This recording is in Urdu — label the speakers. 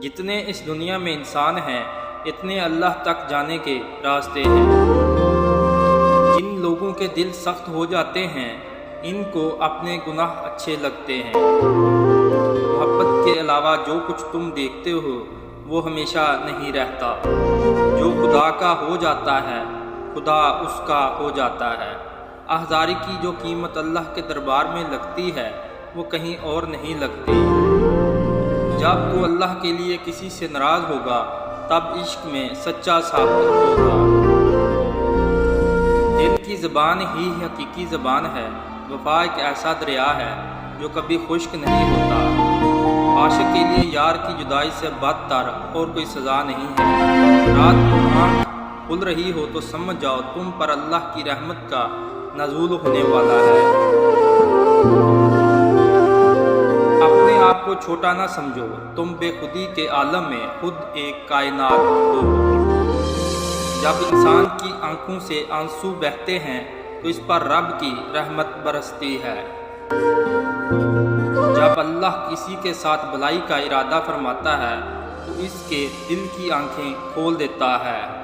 Speaker 1: جتنے اس دنیا میں انسان ہیں اتنے اللہ تک جانے کے راستے ہیں۔ جن لوگوں کے دل سخت ہو جاتے ہیں ان کو اپنے گناہ اچھے لگتے ہیں۔ محبت کے علاوہ جو کچھ تم دیکھتے ہو وہ ہمیشہ نہیں رہتا۔ جو خدا کا ہو جاتا ہے خدا اس کا ہو جاتا ہے۔ آہذاری کی جو قیمت اللہ کے دربار میں لگتی ہے وہ کہیں اور نہیں لگتی۔ جب تو اللہ کے لیے کسی سے ناراض ہوگا تب عشق میں سچا ثابت ہوگا۔ دل کی زبان ہی حقیقی زبان ہے۔ وفا ایک ایسا دریا ہے جو کبھی خشک نہیں ہوتا۔ عاشق کے لیے یار کی جدائی سے بدتر اور کوئی سزا نہیں ہے۔ رات کو آنکھ کھل رہی ہو تو سمجھ جاؤ تم پر اللہ کی رحمت کا نزول ہونے والا ہے۔ اپنے آپ کو چھوٹا نہ سمجھو، تم بے خودی کے عالم میں خود ایک کائنات ہو۔ جب انسان کی آنکھوں سے آنسو بہتے ہیں تو اس پر رب کی رحمت برستی ہے۔ جب اللہ کسی کے ساتھ بھلائی کا ارادہ فرماتا ہے تو اس کے دل کی آنکھیں کھول دیتا ہے۔